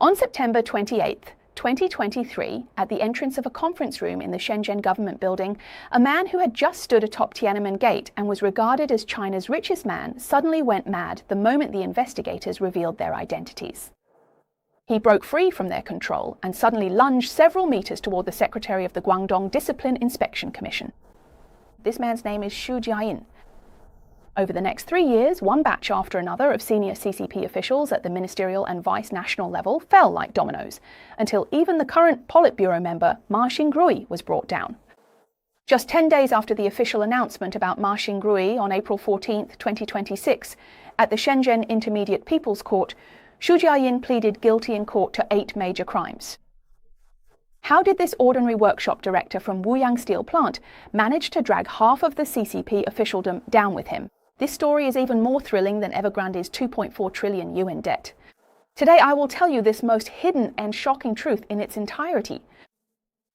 On September 28, 2023, at the entrance of a conference room in the Shenzhen government building, a man who had just stood atop Tiananmen Gate and was regarded as China's richest man suddenly went mad the moment the investigators revealed their identities. He broke free from their control and suddenly lunged several meters toward the secretary of the Guangdong Discipline Inspection Commission. This man's name is Xu Jiayin. Over the next 3 years, one batch after another of senior CCP officials at the ministerial and vice-national level fell like dominoes, until even the current Politburo member Ma Xingrui was brought down. Just 10 days after the official announcement about Ma Xingrui on April 14, 2026, at the Shenzhen Intermediate People's Court, Xu Jiayin pleaded guilty in court to 8 major crimes. How did this ordinary workshop director from Wuyang steel plant manage to drag half of the CCP officialdom down with him? This story is even more thrilling than Evergrande's 2.4 trillion yuan debt. Today I will tell you this most hidden and shocking truth in its entirety.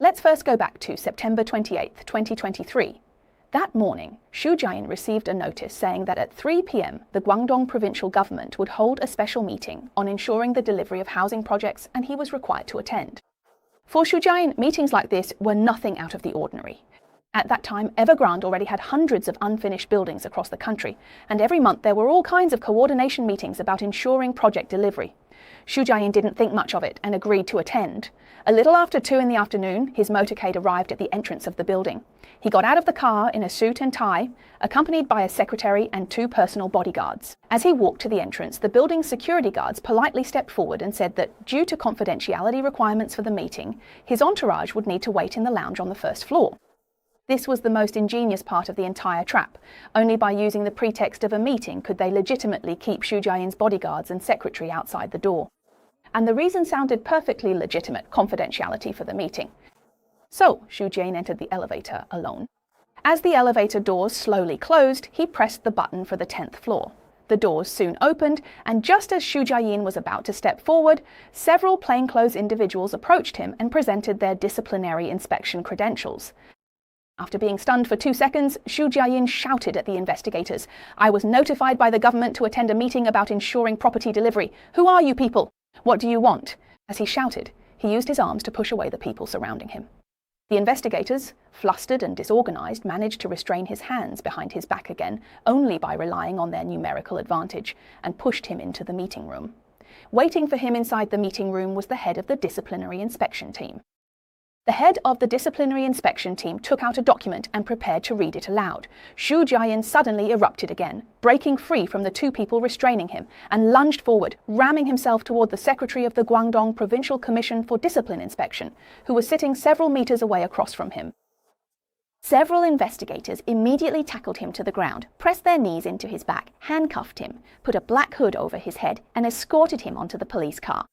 Let's first go back to September 28, 2023. That morning, Xu Jiayin received a notice saying that at 3 p.m. the Guangdong provincial government would hold a special meeting on ensuring the delivery of housing projects, and he was required to attend. For Xu Jiayin, meetings like this were nothing out of the ordinary. At that time, Evergrande already had hundreds of unfinished buildings across the country, and every month there were all kinds of coordination meetings about ensuring project delivery. Xu Jiayin didn't think much of it and agreed to attend. A little after 2 in the afternoon, his motorcade arrived at the entrance of the building. He got out of the car in a suit and tie, accompanied by a secretary and 2 personal bodyguards. As he walked to the entrance, the building's security guards politely stepped forward and said that, due to confidentiality requirements for the meeting, his entourage would need to wait in the lounge on the first floor. This was the most ingenious part of the entire trap. Only by using the pretext of a meeting could they legitimately keep Xu Jiayin's bodyguards and secretary outside the door. And the reason sounded perfectly legitimate: confidentiality for the meeting. So Xu Jiayin entered the elevator alone. As the elevator doors slowly closed, he pressed the button for the 10th floor. The doors soon opened, and just as Xu Jiayin was about to step forward, several plainclothes individuals approached him and presented their disciplinary inspection credentials. After being stunned for 2 seconds, Xu Jiayin shouted at the investigators, "I was notified by the government to attend a meeting about ensuring property delivery. Who are you people? What do you want?" As he shouted, he used his arms to push away the people surrounding him. The investigators, flustered and disorganized, managed to restrain his hands behind his back again, only by relying on their numerical advantage, and pushed him into the meeting room. Waiting for him inside the meeting room was the head of the disciplinary inspection team. The head of the disciplinary inspection team took out a document and prepared to read it aloud. Xu Jiayin suddenly erupted again, breaking free from the 2 people restraining him, and lunged forward, ramming himself toward the secretary of the Guangdong Provincial Commission for Discipline Inspection, who was sitting several meters away across from him. Several investigators immediately tackled him to the ground, pressed their knees into his back, handcuffed him, put a black hood over his head, and escorted him onto the police car.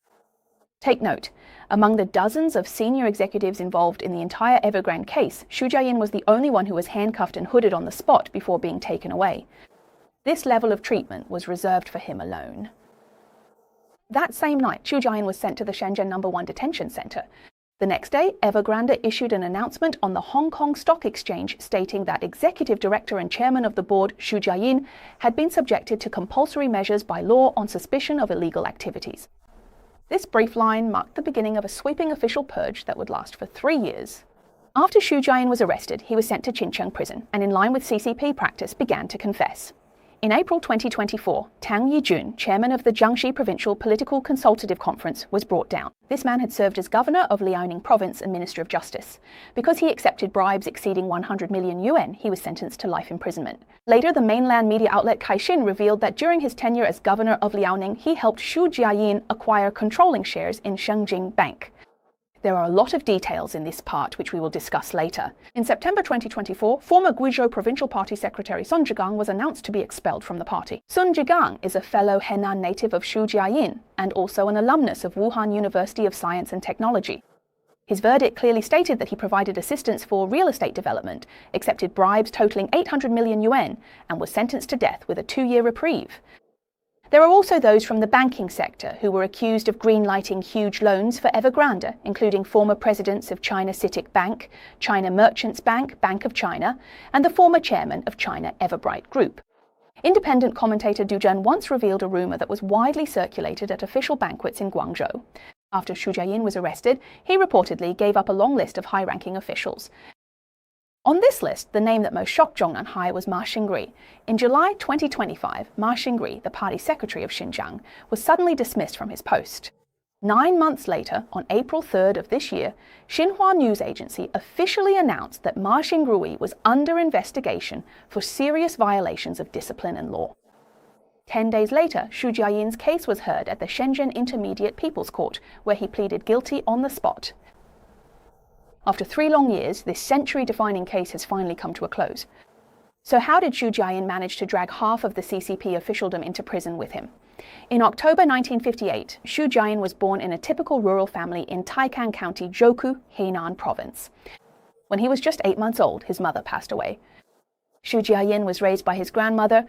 Take note, among the dozens of senior executives involved in the entire Evergrande case, Xu Jiayin was the only one who was handcuffed and hooded on the spot before being taken away. This level of treatment was reserved for him alone. That same night, Xu Jiayin was sent to the Shenzhen No. 1 detention center. The next day, Evergrande issued an announcement on the Hong Kong Stock Exchange stating that executive director and chairman of the board, Xu Jiayin, had been subjected to compulsory measures by law on suspicion of illegal activities. This brief line marked the beginning of a sweeping official purge that would last for 3 years. After Xu Jiayin was arrested, he was sent to Qincheng prison and, in line with CCP practice, began to confess. In April 2024, Tang Yijun, chairman of the Jiangxi Provincial Political Consultative Conference, was brought down. This man had served as governor of Liaoning Province and Minister of Justice. Because he accepted bribes exceeding 100 million yuan, he was sentenced to life imprisonment. Later, the mainland media outlet Caixin revealed that during his tenure as governor of Liaoning, he helped Xu Jiayin acquire controlling shares in Shenzhen Bank. There are a lot of details in this part, which we will discuss later. In September 2024, former Guizhou Provincial Party Secretary Sun Zhigang was announced to be expelled from the party. Sun Zhigang is a fellow Henan native of Xu Jiayin and also an alumnus of Wuhan University of Science and Technology. His verdict clearly stated that he provided assistance for real estate development, accepted bribes totaling 800 million yuan, and was sentenced to death with a 2-year reprieve. There are also those from the banking sector who were accused of greenlighting huge loans for Evergrande, including former presidents of China CITIC Bank, China Merchants Bank, Bank of China, and the former chairman of China Everbright Group. Independent commentator Du Zhen once revealed a rumor that was widely circulated at official banquets in Guangzhou. After Xu Jiayin was arrested, he reportedly gave up a long list of high-ranking officials. On this list, the name that most shocked Zhongnan Hai was Ma Xingui. In July 2025, Ma Xingui, the party secretary of Xinjiang, was suddenly dismissed from his post. 9 months later, on April 3rd of this year, Xinhua News Agency officially announced that Ma Xingui was under investigation for serious violations of discipline and law. 10 days later, Xu Jiayin's case was heard at the Shenzhen Intermediate People's Court, where he pleaded guilty on the spot. After 3 long years, this century-defining case has finally come to a close. So how did Xu Jiayin manage to drag half of the CCP officialdom into prison with him? In October 1958, Xu Jiayin was born in a typical rural family in Taikang County, Zhoukou, Henan Province. When he was just 8 months old, his mother passed away. Xu Jiayin was raised by his grandmother.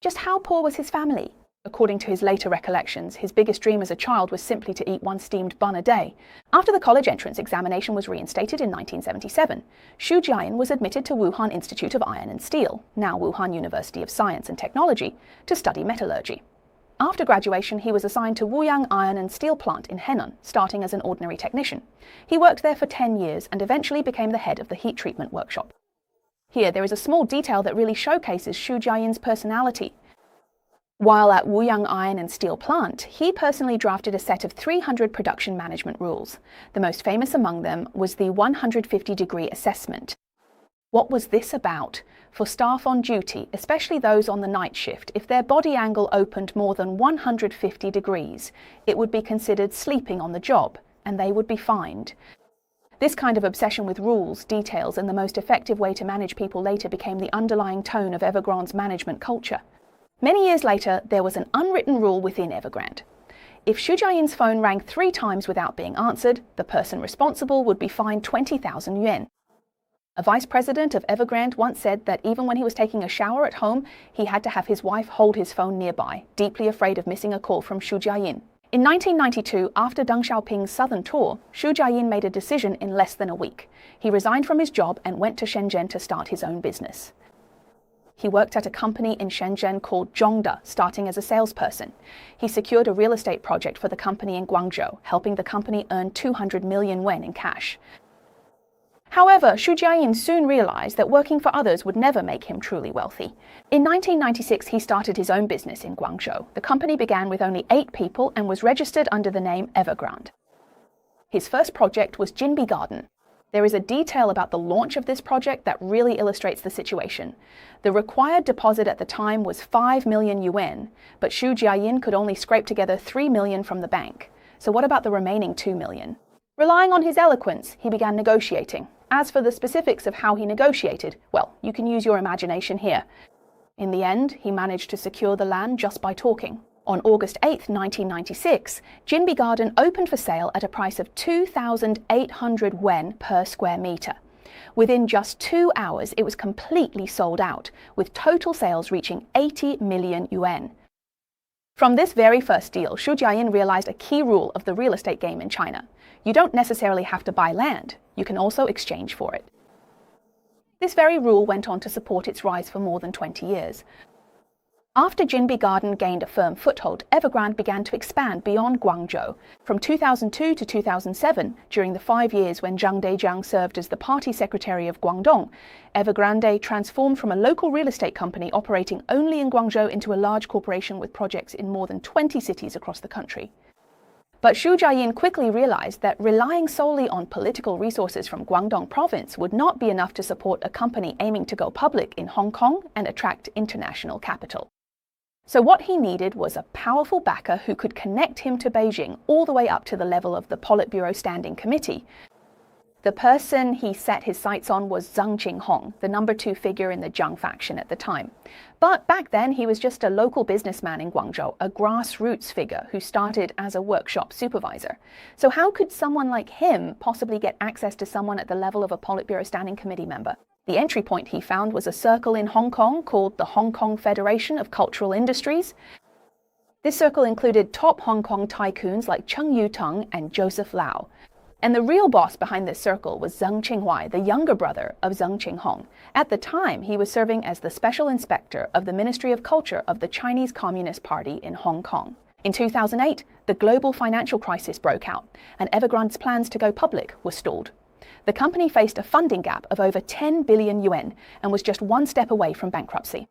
Just how poor was his family? According to his later recollections, his biggest dream as a child was simply to eat 1 steamed bun a day. After the college entrance examination was reinstated in 1977, Xu Jiayin was admitted to Wuhan Institute of Iron and Steel, now Wuhan University of Science and Technology, to study metallurgy. After graduation, he was assigned to Wuyang Iron and Steel Plant in Henan, starting as an ordinary technician. He worked there for 10 years and eventually became the head of the heat treatment workshop. Here, there is a small detail that really showcases Xu Jiayin's personality. While at Wuyang Iron and Steel Plant, he personally drafted a set of 300 production management rules. The most famous among them was the 150-degree assessment. What was this about? For staff on duty, especially those on the night shift, if their body angle opened more than 150 degrees, it would be considered sleeping on the job, and they would be fined. This kind of obsession with rules, details, and the most effective way to manage people later became the underlying tone of Evergrande's management culture. Many years later, there was an unwritten rule within Evergrande. If Xu Jiayin's phone rang 3 times without being answered, the person responsible would be fined 20,000 yuan. A vice president of Evergrande once said that even when he was taking a shower at home, he had to have his wife hold his phone nearby, deeply afraid of missing a call from Xu Jiayin. In 1992, after Deng Xiaoping's southern tour, Xu Jiayin made a decision in less than a week. He resigned from his job and went to Shenzhen to start his own business. He worked at a company in Shenzhen called Zhongda, starting as a salesperson. He secured a real estate project for the company in Guangzhou, helping the company earn 200 million yuan in cash. However, Xu Jiayin soon realized that working for others would never make him truly wealthy. In 1996, he started his own business in Guangzhou. The company began with only 8 people and was registered under the name Evergrande. His first project was Jinbi Garden. There is a detail about the launch of this project that really illustrates the situation. The required deposit at the time was 5 million yuan, but Xu Jiayin could only scrape together 3 million from the bank. So what about the remaining 2 million? Relying on his eloquence, he began negotiating. As for the specifics of how he negotiated, well, you can use your imagination here. In the end, he managed to secure the land just by talking. On August 8, 1996, Jinbi Garden opened for sale at a price of 2,800 yuan per square meter. Within just 2 hours, it was completely sold out, with total sales reaching 80 million yuan. From this very first deal, Xu Jiayin realized a key rule of the real estate game in China. You don't necessarily have to buy land, you can also exchange for it. This very rule went on to support its rise for more than 20 years. After Jinbi Garden gained a firm foothold, Evergrande began to expand beyond Guangzhou. From 2002 to 2007, during the 5 years when Zhang Dejiang served as the party secretary of Guangdong, Evergrande transformed from a local real estate company operating only in Guangzhou into a large corporation with projects in more than 20 cities across the country. But Xu Jiayin quickly realized that relying solely on political resources from Guangdong province would not be enough to support a company aiming to go public in Hong Kong and attract international capital. So what he needed was a powerful backer who could connect him to Beijing all the way up to the level of the Politburo Standing Committee. The person he set his sights on was Zhang Qinghong, the number 2 figure in the Zhang faction at the time. But back then, he was just a local businessman in Guangzhou, a grassroots figure who started as a workshop supervisor. So how could someone like him possibly get access to someone at the level of a Politburo Standing Committee member? The entry point he found was a circle in Hong Kong called the Hong Kong Federation of Cultural Industries. This circle included top Hong Kong tycoons like Cheng Yutong and Joseph Lau. And the real boss behind this circle was Zheng Qinghai, the younger brother of Zheng Qinghong. At the time, he was serving as the special inspector of the Ministry of Culture of the Chinese Communist Party in Hong Kong. In 2008, the global financial crisis broke out, and Evergrande's plans to go public were stalled. The company faced a funding gap of over 10 billion yuan and was just one step away from bankruptcy.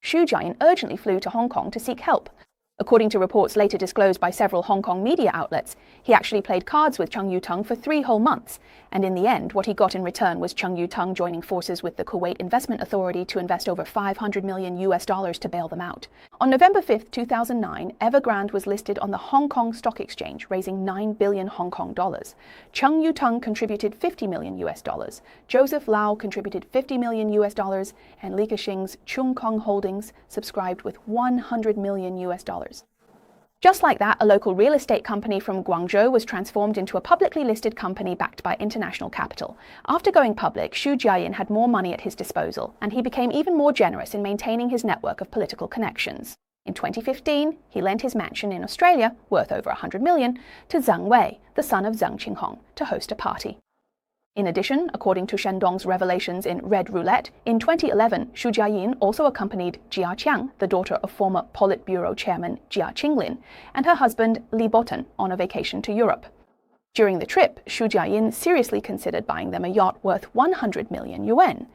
Xu Jiayin urgently flew to Hong Kong to seek help. According to reports later disclosed by several Hong Kong media outlets, he actually played cards with Cheng Yutong for 3 whole months, and in the end, what he got in return was Cheng Yutong joining forces with the Kuwait Investment Authority to invest over $500 million to bail them out. On November 5, 2009, Evergrande was listed on the Hong Kong Stock Exchange, raising 9 billion Hong Kong dollars. Cheng Yutong contributed $50 million, Joseph Lau contributed $50 million, and Li Kexing's Chung Kong Holdings subscribed with $100 million. Just like that, a local real estate company from Guangzhou was transformed into a publicly listed company backed by international capital. After going public, Xu Jiayin had more money at his disposal, and he became even more generous in maintaining his network of political connections. In 2015, he lent his mansion in Australia, worth over $100 million, to Zheng Wei, the son of Zheng Qinghong, to host a party. In addition, according to Shendong's revelations in Red Roulette, in 2011, Xu Jiayin also accompanied Jia Qiang, the daughter of former Politburo chairman Jia Qinglin, and her husband Li Botan on a vacation to Europe. During the trip, Xu Jiayin seriously considered buying them a yacht worth 100 million yuan.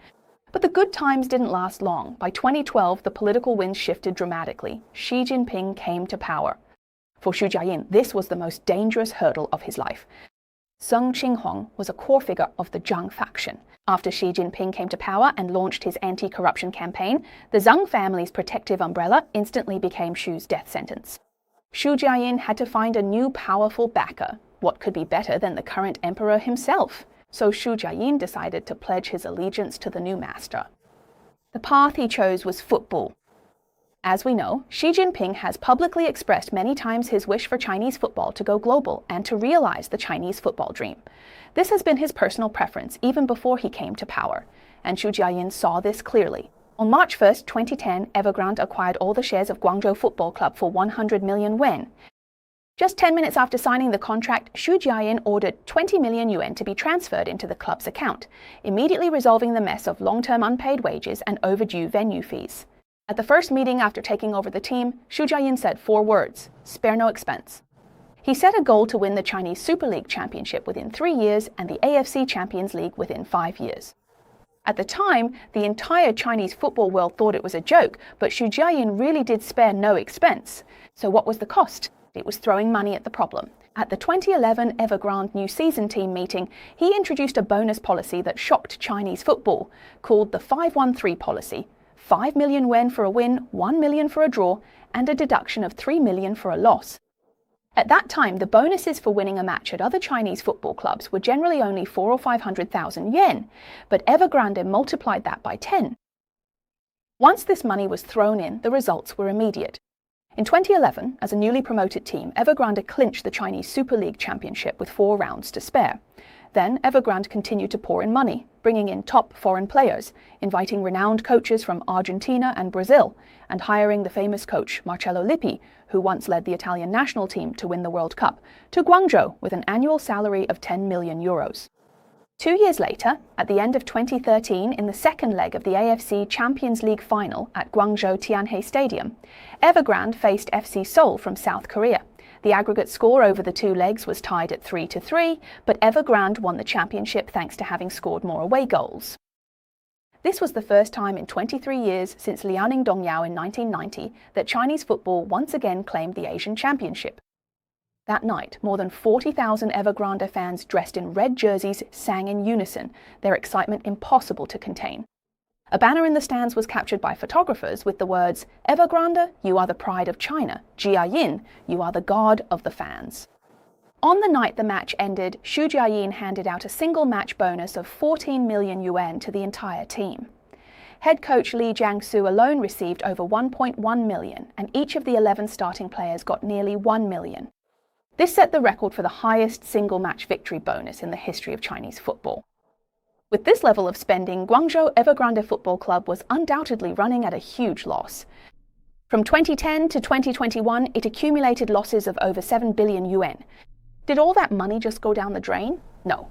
But the good times didn't last long. By 2012, the political winds shifted dramatically. Xi Jinping came to power. For Xu Jiayin, this was the most dangerous hurdle of his life. Zheng Qinghong was a core figure of the Zhang faction. After Xi Jinping came to power and launched his anti-corruption campaign, the Zhang family's protective umbrella instantly became Xu's death sentence. Xu Jiayin had to find a new powerful backer. What could be better than the current emperor himself? So Xu Jiayin decided to pledge his allegiance to the new master. The path he chose was football. As we know, Xi Jinping has publicly expressed many times his wish for Chinese football to go global and to realize the Chinese football dream. This has been his personal preference even before he came to power, and Xu Jiayin saw this clearly. On March 1, 2010, Evergrande acquired all the shares of Guangzhou Football Club for 100 million yuan. Just 10 minutes after signing the contract, Xu Jiayin ordered 20 million yuan to be transferred into the club's account, immediately resolving the mess of long-term unpaid wages and overdue venue fees. At the first meeting after taking over the team, Xu Jiayin said 4 words: spare no expense. He set a goal to win the Chinese Super League Championship within 3 years and the AFC Champions League within 5 years. At the time, the entire Chinese football world thought it was a joke, but Xu Jiayin really did spare no expense. So what was the cost? It was throwing money at the problem. At the 2011 Evergrande new season team meeting, he introduced a bonus policy that shocked Chinese football, called the 513 policy. 5 million yuan for a win, 1 million for a draw, and a deduction of 3 million for a loss. At that time, the bonuses for winning a match at other Chinese football clubs were generally only 400,000 or 500,000 yen, but Evergrande multiplied that by 10. Once this money was thrown in, the results were immediate. In 2011, as a newly promoted team, Evergrande clinched the Chinese Super League Championship with 4 rounds to spare. Then Evergrande continued to pour in money, bringing in top foreign players, inviting renowned coaches from Argentina and Brazil, and hiring the famous coach Marcello Lippi, who once led the Italian national team to win the World Cup, to Guangzhou with an annual salary of 10 million euros. 2 years later, at the end of 2013, in the second leg of the AFC Champions League final at Guangzhou Tianhe Stadium, Evergrande faced FC Seoul from South Korea. The aggregate score over the 2 legs was tied at 3-3, but Evergrande won the championship thanks to having scored more away goals. This was the first time in 23 years since Liaoning Dongyao in 1990 that Chinese football once again claimed the Asian Championship. That night, more than 40,000 Evergrande fans dressed in red jerseys sang in unison, their excitement impossible to contain. A banner in the stands was captured by photographers with the words, "Evergrande, you are the pride of China. Jiayin, you are the god of the fans." On the night the match ended, Xu Jiayin handed out a single match bonus of 14 million yuan to the entire team. Head coach Li Jiangsu alone received over 1.1 million, and each of the 11 starting players got nearly 1 million. This set the record for the highest single match victory bonus in the history of Chinese football. With this level of spending, Guangzhou Evergrande Football Club was undoubtedly running at a huge loss. From 2010 to 2021, it accumulated losses of over 7 billion yuan. Did all that money just go down the drain? No.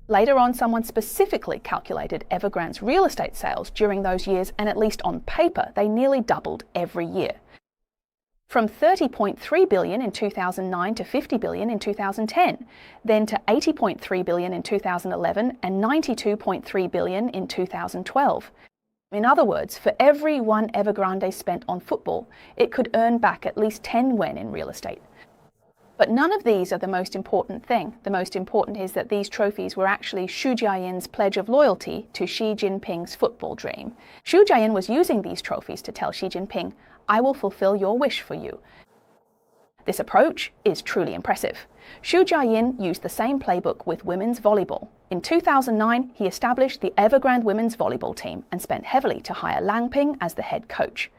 Later on, someone specifically calculated Evergrande's real estate sales during those years, and at least on paper, they nearly doubled every year. from 30.3 billion in 2009 to 50 billion in 2010, then to 80.3 billion in 2011 and 92.3 billion in 2012. In other words, for every one Evergrande spent on football, it could earn back at least 10 yuan in real estate. But none of these are the most important thing. The most important is that these trophies were actually Xu Jiayin's pledge of loyalty to Xi Jinping's football dream. Xu Jiayin was using these trophies to tell Xi Jinping, "I will fulfill your wish for you." This approach is truly impressive. Xu Jiayin used the same playbook with women's volleyball. In 2009, he established the Evergrande women's volleyball team and spent heavily to hire Lang Ping as the head coach.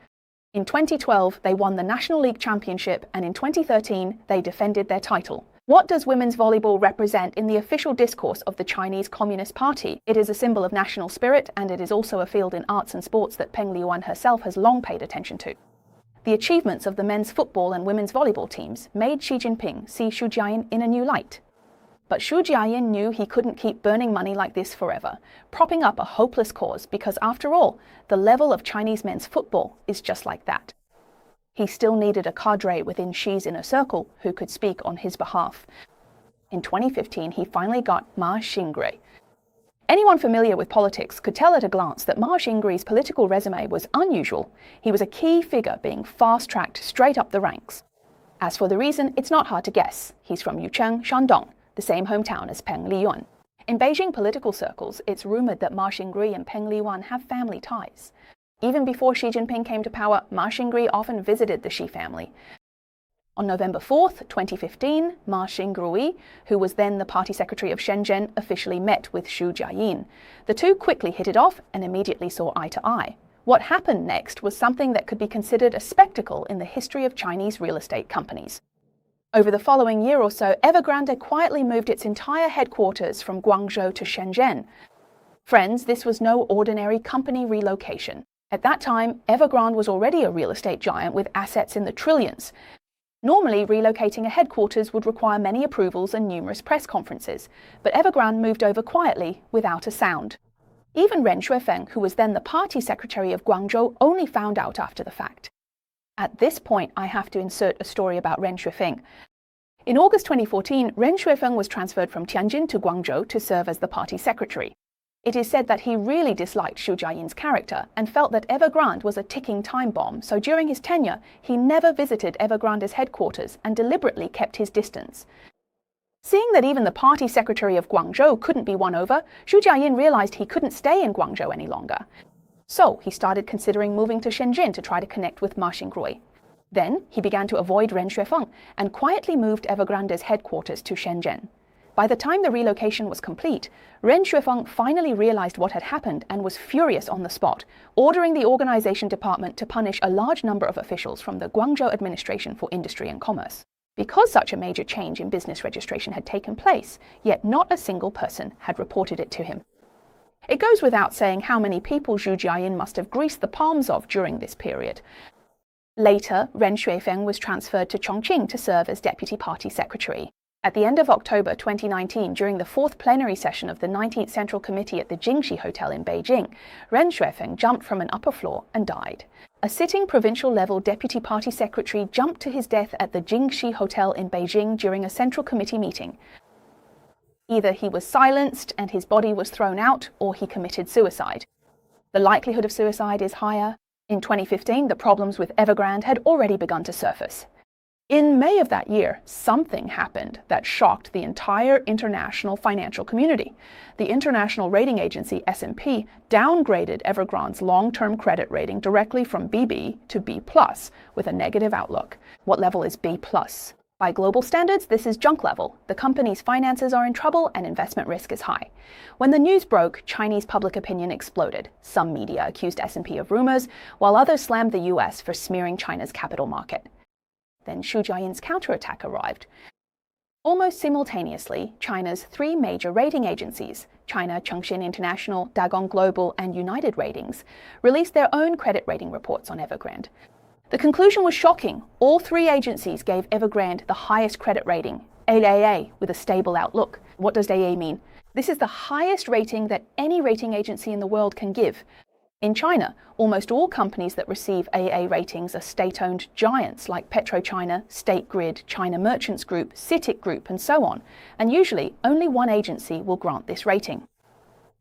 In 2012, they won the National League Championship, and in 2013, they defended their title. What does women's volleyball represent in the official discourse of the Chinese Communist Party? It is a symbol of national spirit, and it is also a field in arts and sports that Peng Liyuan herself has long paid attention to. The achievements of the men's football and women's volleyball teams made Xi Jinping see Xu Jiayin in a new light. But Xu Jiayin knew he couldn't keep burning money like this forever, propping up a hopeless cause because, after all, the level of Chinese men's football is just like that. He still needed a cadre within Xi's inner circle who could speak on his behalf. In 2015, he finally got Ma Xingui. Anyone familiar with politics could tell at a glance that Ma Xingui's political resume was unusual. He was a key figure being fast-tracked straight up the ranks. As for the reason, it's not hard to guess. He's from Yucheng, Shandong, the same hometown as Peng Liyuan. In Beijing political circles, it's rumored that Ma Xingui and Peng Liyuan have family ties. Even before Xi Jinping came to power, Ma Xingui often visited the Xi family. On November 4th, 2015, Ma Xingui, who was then the party secretary of Shenzhen, officially met with Xu Jiayin. The two quickly hit it off and immediately saw eye to eye. What happened next was something that could be considered a spectacle in the history of Chinese real estate companies. Over the following year or so, Evergrande quietly moved its entire headquarters from Guangzhou to Shenzhen. Friends, this was no ordinary company relocation. At that time, Evergrande was already a real estate giant with assets in the trillions. Normally, relocating a headquarters would require many approvals and numerous press conferences, but Evergrande moved over quietly, without a sound. Even Ren Xuefeng, who was then the party secretary of Guangzhou, only found out after the fact. At this point, I have to insert a story about Ren Xuefeng. In August 2014, Ren Xuefeng was transferred from Tianjin to Guangzhou to serve as the party secretary. It is said that he really disliked Xu Jiayin's character and felt that Evergrande was a ticking time bomb, so during his tenure, he never visited Evergrande's headquarters and deliberately kept his distance. Seeing that even the party secretary of Guangzhou couldn't be won over, Xu Jiayin realized he couldn't stay in Guangzhou any longer. So he started considering moving to Shenzhen to try to connect with Ma Xingui. Then he began to avoid Ren Xuefeng and quietly moved Evergrande's headquarters to Shenzhen. By the time the relocation was complete, Ren Xuefeng finally realized what had happened and was furious on the spot, ordering the organization department to punish a large number of officials from the Guangzhou Administration for Industry and Commerce. Because such a major change in business registration had taken place, yet not a single person had reported it to him. It goes without saying how many people Xu Jiayin must have greased the palms of during this period. Later, Ren Xuefeng was transferred to Chongqing to serve as deputy party secretary. At the end of October 2019, during the fourth plenary session of the 19th Central Committee at the Jingxi Hotel in Beijing, Ren Xuefeng jumped from an upper floor and died. A sitting provincial-level deputy party secretary jumped to his death at the Jingxi Hotel in Beijing during a Central Committee meeting. Either he was silenced and his body was thrown out, or he committed suicide. The likelihood of suicide is higher. In 2015, the problems with Evergrande had already begun to surface. In May of that year, something happened that shocked the entire international financial community. The international rating agency S&P downgraded Evergrande's long-term credit rating directly from BB to B+, with a negative outlook. What level is B+? By global standards, this is junk level. The company's finances are in trouble and investment risk is high. When the news broke, Chinese public opinion exploded. Some media accused S&P of rumors, while others slammed the US for smearing China's capital market. Then Xu Jiayin's counterattack arrived. Almost simultaneously, China's three major rating agencies, China Chengxin International, Dagong Global, and United Ratings, released their own credit rating reports on Evergrande. The conclusion was shocking. All three agencies gave Evergrande the highest credit rating, AAA, with a stable outlook. What does AA mean? This is the highest rating that any rating agency in the world can give. In China, almost all companies that receive AA ratings are state-owned giants like PetroChina, State Grid, China Merchants Group, CITIC Group, and so on, and usually only one agency will grant this rating.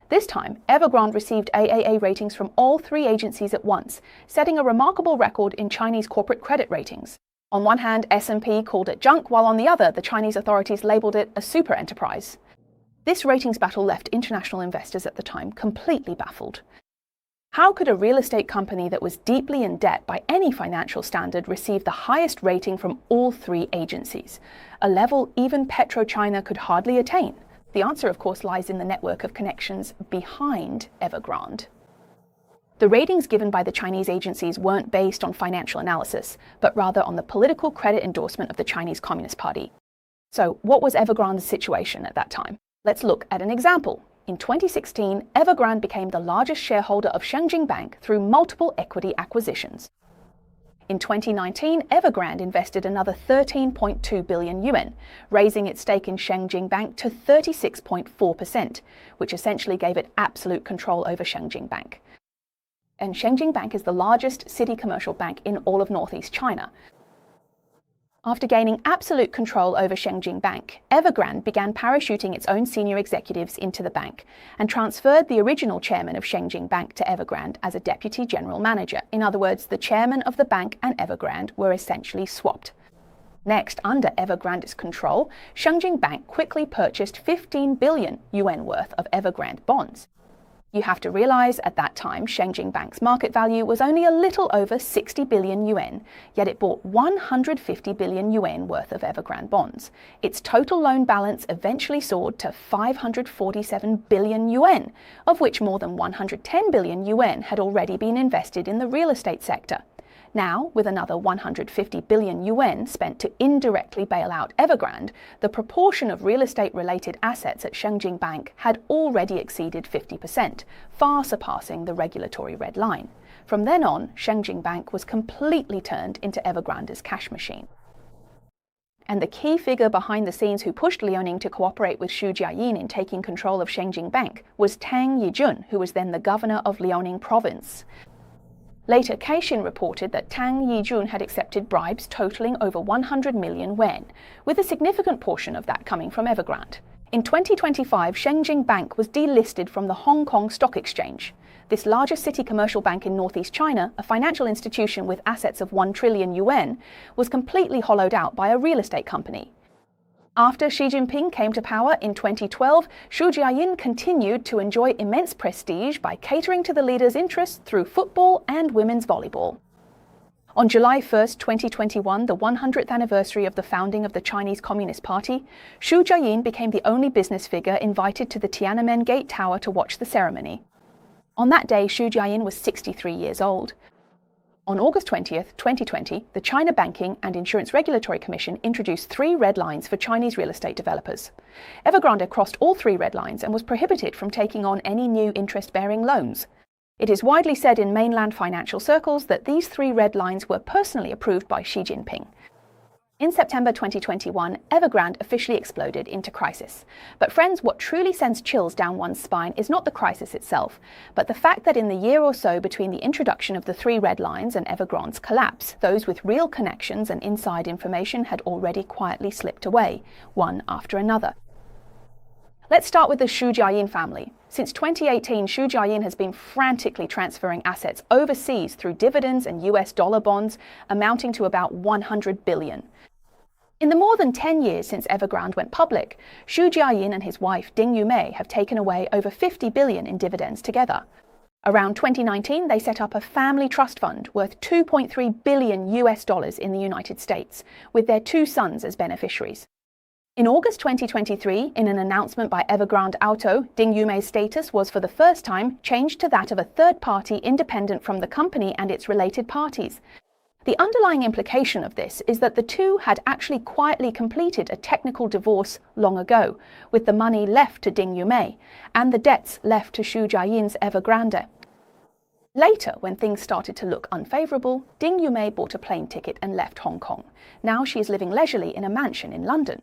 This time, Evergrande received AAA ratings from all three agencies at once, setting a remarkable record in Chinese corporate credit ratings. On one hand, S&P called it junk, while on the other, the Chinese authorities labeled it a super enterprise. This ratings battle left international investors at the time completely baffled. How could a real estate company that was deeply in debt by any financial standard receive the highest rating from all three agencies, a level even PetroChina could hardly attain? The answer, of course, lies in the network of connections behind Evergrande. The ratings given by the Chinese agencies weren't based on financial analysis, but rather on the political credit endorsement of the Chinese Communist Party. So, what was Evergrande's situation at that time? Let's look at an example. In 2016, Evergrande became the largest shareholder of Shenzhen Bank through multiple equity acquisitions. In 2019, Evergrande invested another 13.2 billion yuan, raising its stake in Shenzhen Bank to 36.4%, which essentially gave it absolute control over Shenzhen Bank. And Shenzhen Bank is the largest city commercial bank in all of Northeast China. After gaining absolute control over Shenzhen Bank, Evergrande began parachuting its own senior executives into the bank and transferred the original chairman of Shenzhen Bank to Evergrande as a deputy general manager. In other words, the chairman of the bank and Evergrande were essentially swapped. Next, under Evergrande's control, Shenzhen Bank quickly purchased 15 billion yuan worth of Evergrande bonds. You have to realize at that time Shenzhen Bank's market value was only a little over 60 billion yuan, yet it bought 150 billion yuan worth of Evergrande bonds. Its total loan balance eventually soared to 547 billion yuan, of which more than 110 billion yuan had already been invested in the real estate sector. Now, with another 150 billion yuan spent to indirectly bail out Evergrande, the proportion of real estate-related assets at Shenzhen Bank had already exceeded 50%, far surpassing the regulatory red line. From then on, Shenzhen Bank was completely turned into Evergrande's cash machine. And the key figure behind the scenes who pushed Liaoning to cooperate with Xu Jiayin in taking control of Shenzhen Bank was Tang Yijun, who was then the governor of Liaoning province. Later, Caixin reported that Tang Yijun had accepted bribes totaling over 100 million yuan, with a significant portion of that coming from Evergrande. In 2025, Shenzhen Bank was delisted from the Hong Kong Stock Exchange. This largest city commercial bank in Northeast China, a financial institution with assets of 1 trillion yuan, was completely hollowed out by a real estate company. After Xi Jinping came to power in 2012, Xu Jiayin continued to enjoy immense prestige by catering to the leader's interests through football and women's volleyball. On July 1, 2021, the 100th anniversary of the founding of the Chinese Communist Party, Xu Jiayin became the only business figure invited to the Tiananmen Gate Tower to watch the ceremony. On that day, Xu Jiayin was 63 years old. On August 20, 2020, the China Banking and Insurance Regulatory Commission introduced 3 red lines for Chinese real estate developers. Evergrande crossed all 3 red lines and was prohibited from taking on any new interest-bearing loans. It is widely said in mainland financial circles that these 3 red lines were personally approved by Xi Jinping. In September 2021, Evergrande officially exploded into crisis. But friends, what truly sends chills down one's spine is not the crisis itself, but the fact that in the year or so between the introduction of the 3 red lines and Evergrande's collapse, those with real connections and inside information had already quietly slipped away, one after another. Let's start with the Xu Jiayin family. Since 2018, Xu Jiayin has been frantically transferring assets overseas through dividends and US dollar bonds, amounting to about 100 billion. In the more than 10 years since Evergrande went public, Xu Jiayin and his wife Ding Yumei have taken away over 50 billion in dividends together. Around 2019, they set up a family trust fund worth 2.3 billion US dollars in the United States, with their 2 sons as beneficiaries. In August 2023, in an announcement by Evergrande Auto, Ding Yumei's status was for the first time changed to that of a third party independent from the company and its related parties. The underlying implication of this is that the two had actually quietly completed a technical divorce long ago, with the money left to Ding Yumei and the debts left to Xu Jiayin's Evergrande. Later, when things started to look unfavorable, Ding Yumei bought a plane ticket and left Hong Kong. Now she is living leisurely in a mansion in London.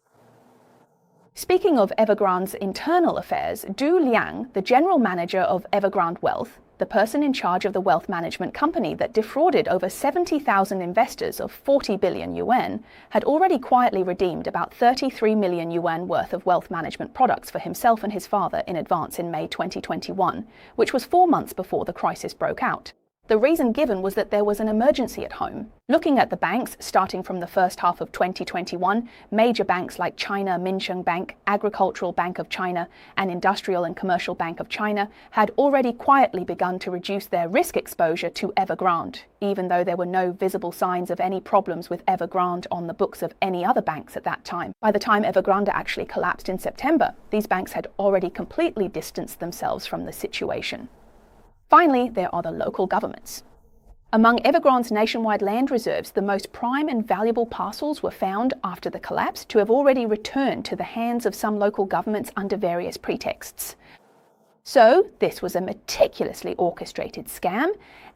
Speaking of Evergrande's internal affairs, Du Liang, the general manager of Evergrande Wealth, the person in charge of the wealth management company that defrauded over 70,000 investors of 40 billion yuan, had already quietly redeemed about 33 million yuan worth of wealth management products for himself and his father in advance in May 2021, which was 4 months before the crisis broke out. The reason given was that there was an emergency at home. Looking at the banks, starting from the first half of 2021, major banks like China Minsheng Bank, Agricultural Bank of China, and Industrial and Commercial Bank of China had already quietly begun to reduce their risk exposure to Evergrande, even though there were no visible signs of any problems with Evergrande on the books of any other banks at that time. By the time Evergrande actually collapsed in September, these banks had already completely distanced themselves from the situation. Finally, there are the local governments. Among Evergrande's nationwide land reserves, the most prime and valuable parcels were found after the collapse to have already returned to the hands of some local governments under various pretexts. So, this was a meticulously orchestrated scam,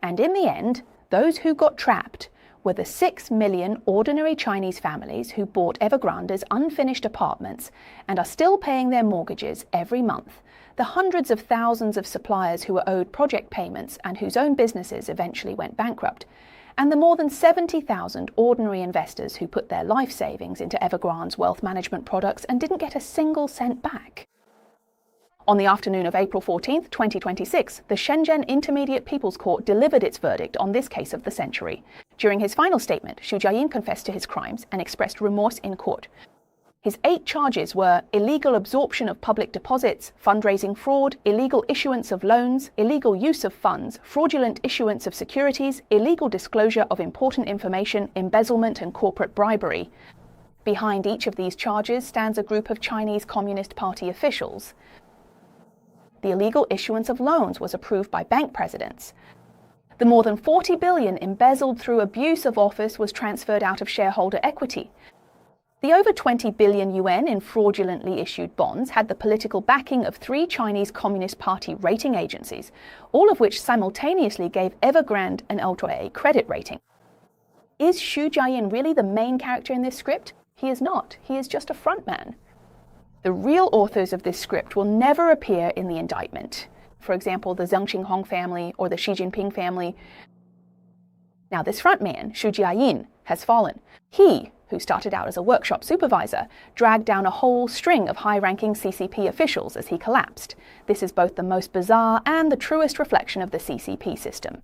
and in the end, those who got trapped were the 6 million ordinary Chinese families who bought Evergrande's unfinished apartments and are still paying their mortgages every month, the hundreds of thousands of suppliers who were owed project payments and whose own businesses eventually went bankrupt, and the more than 70,000 ordinary investors who put their life savings into Evergrande's wealth management products and didn't get a single cent back. On the afternoon of April 14, 2026, the Shenzhen Intermediate People's Court delivered its verdict on this case of the century. During his final statement, Xu Jiayin confessed to his crimes and expressed remorse in court. His 8 charges were illegal absorption of public deposits, fundraising fraud, illegal issuance of loans, illegal use of funds, fraudulent issuance of securities, illegal disclosure of important information, embezzlement and corporate bribery. Behind each of these charges stands a group of Chinese Communist Party officials. The illegal issuance of loans was approved by bank presidents. The more than 40 billion embezzled through abuse of office was transferred out of shareholder equity. The over 20 billion yuan in fraudulently issued bonds had the political backing of 3 Chinese Communist Party rating agencies, all of which simultaneously gave Evergrande an ultra-A credit rating. Is Xu Jiayin really the main character in this script? He is not. He is just a frontman. The real authors of this script will never appear in the indictment. For example, the Zheng Qinghong family or the Xi Jinping family. Now, this frontman, Xu Jiayin, has fallen. He, who started out as a workshop supervisor, dragged down a whole string of high-ranking CCP officials as he collapsed. This is both the most bizarre and the truest reflection of the CCP system.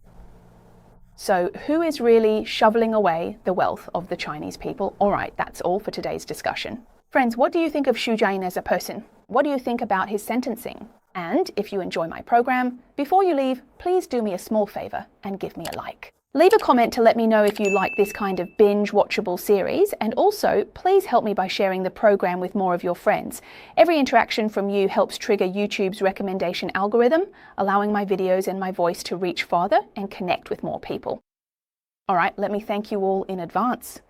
So, who is really shoveling away the wealth of the Chinese people? All right, that's all for today's discussion. Friends, what do you think of Xu Jiayin as a person? What do you think about his sentencing? And if you enjoy my program, before you leave, please do me a small favor and give me a like. Leave a comment to let me know if you like this kind of binge-watchable series, and also please help me by sharing the program with more of your friends. Every interaction from you helps trigger YouTube's recommendation algorithm, allowing my videos and my voice to reach farther and connect with more people. All right, let me thank you all in advance.